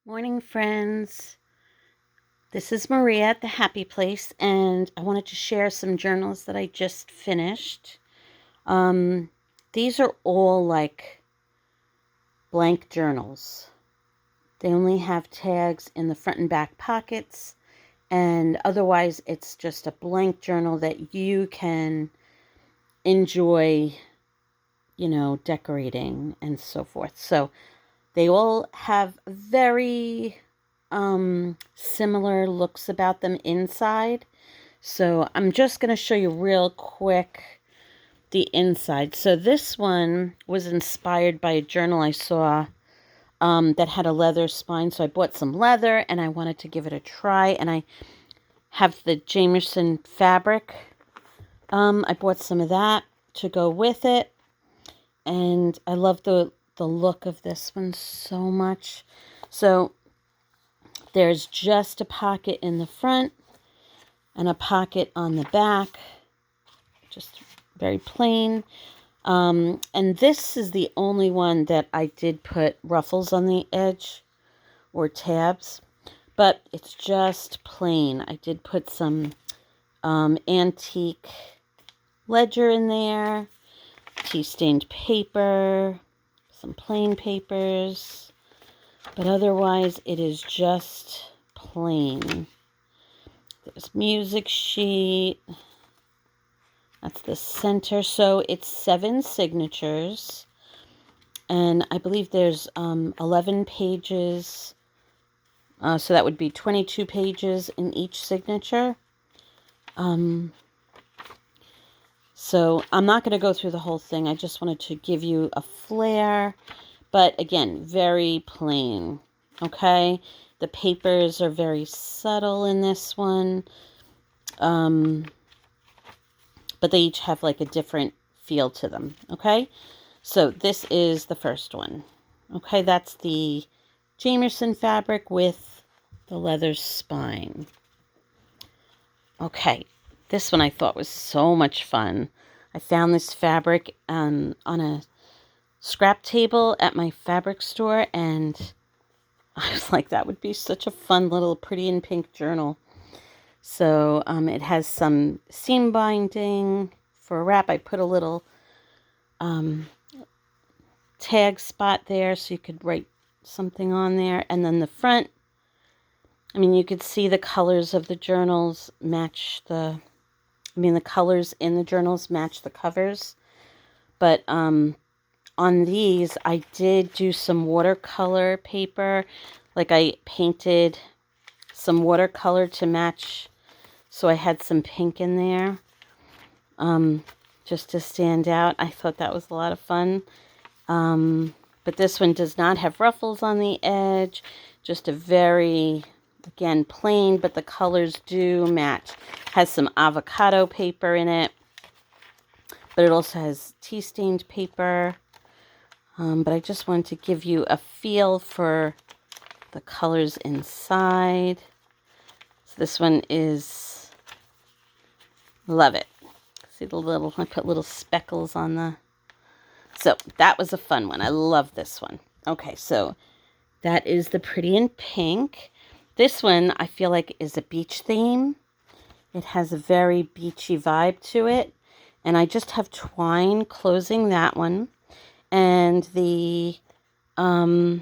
Morning, friends. This is Maria at the Happy Place, and I wanted to share some journals that I just finished. Um, these are all like blank journals. They only have tags in the front and back pockets, and otherwise, it's just a blank journal that you can enjoy, decorating and so forth. So they all have very similar looks about them inside. So I'm just going to show you real quick the inside. So this one was inspired by a journal I saw that had a leather spine. So I bought some leather and I wanted to give it a try. And I have the Jamerson fabric. I bought some of that to go with it. And I love the look of this one so much. So there's just a pocket in the front and a pocket on the back, just very plain. And this is the only one that I did put ruffles on the edge or tabs, but it's just plain. I did put some antique ledger in there, tea-stained paper, some plain papers, but otherwise it is just plain. There's music sheet. That's the center. So it's 7 signatures. And I believe there's 11 pages. So that would be 22 pages in each signature. So I'm not going to go through the whole thing. I just wanted to give you a flair. But again, very plain. Okay? The papers are very subtle in this one. But they each have like a different feel to them. Okay? So this is the first one. Okay, that's the Jamerson fabric with the leather spine. Okay, this one I thought was so much fun. I found this fabric on a scrap table at my fabric store, and I was like, that would be such a fun little pretty in pink journal. So it has some seam binding for a wrap. I put a little tag spot there so you could write something on there. And then the front, I mean, you could see the colors of the journals match the colors in the journals match the covers. But on these, I did do some watercolor paper. Like I painted some watercolor to match. So I had some pink in there just to stand out. I thought that was a lot of fun. But this one does not have ruffles on the edge. Just a very, again, plain, but the colors do match. Has some avocado paper in it. But it also has tea-stained paper. But I just wanted to give you a feel for the colors inside. So this one is, love it. See the little, I put little speckles on the, so that was a fun one. I love this one. Okay, so that is the Pretty in Pink. This one I feel like is a beach theme. It has a very beachy vibe to it. And I just have twine closing that one. And the, I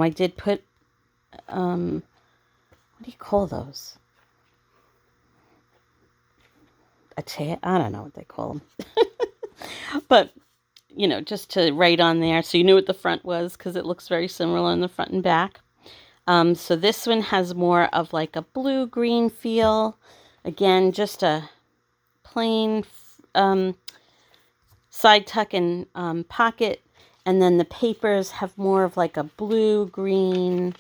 did put, what do you call those? A tag? I don't know what they call them. But, just to write on there so you knew what the front was because it looks very similar on the front and back. So this one has more of like a blue-green feel. Again, just a plain side tuck and pocket. And then the papers have more of like a blue-green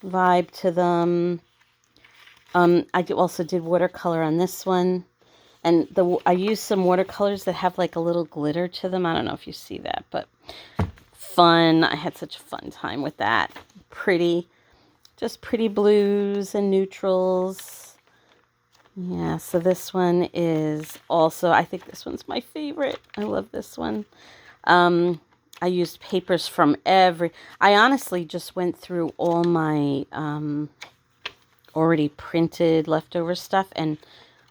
vibe to them. I also did watercolor on this one. And I used some watercolors that have like a little glitter to them. I don't know if you see that, but fun. I had such a fun time with that. Pretty, just pretty blues and neutrals. Yeah, so this one is also, I think this one's my favorite. I love this one. I I used papers from I honestly just went through all my already printed leftover stuff, and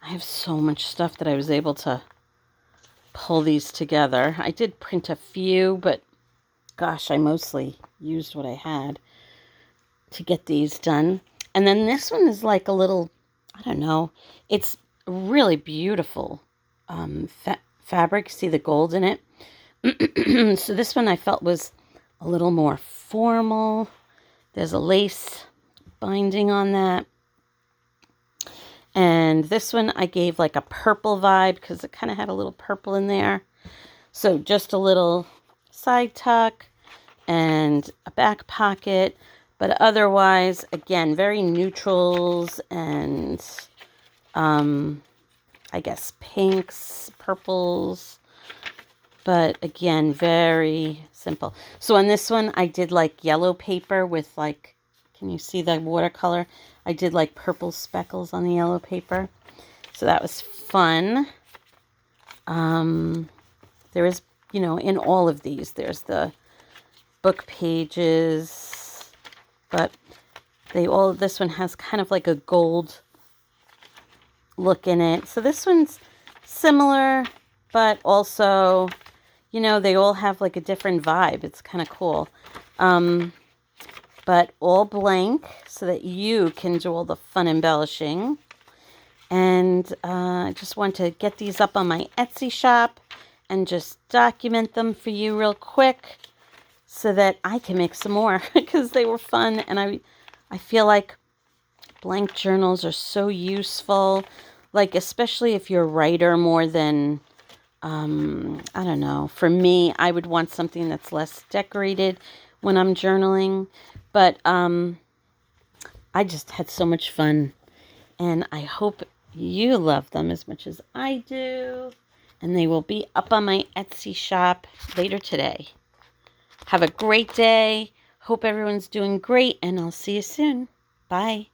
I have so much stuff that I was able to pull these together. I did print a few, but gosh, I mostly used what I had to get these done. And then this one is like a little, I don't know, it's really beautiful fabric. See the gold in it? So this one I felt was a little more formal. There's a lace binding on that. And this one I gave like a purple vibe because it kind of had a little purple in there. So just a little side tuck and a back pocket. But otherwise, again, very neutrals and I guess pinks, purples. But again, very simple. So on this one, I did like yellow paper with like, can you see the watercolor? I did like purple speckles on the yellow paper. So that was fun. There is, you know, in all of these, there's the book pages, but this one has kind of like a gold look in it. So this one's similar, but also, you know, they all have like a different vibe. It's kind of cool. But all blank so that you can do all the fun embellishing. And I just want to get these up on my Etsy shop and just document them for you real quick so that I can make some more because they were fun. And I feel like blank journals are so useful, like especially if you're a writer more than, I don't know. For me, I would want something that's less decorated when I'm journaling. But I just had so much fun, and I hope you love them as much as I do. And they will be up on my Etsy shop later today. Have a great day. Hope everyone's doing great, and I'll see you soon. Bye.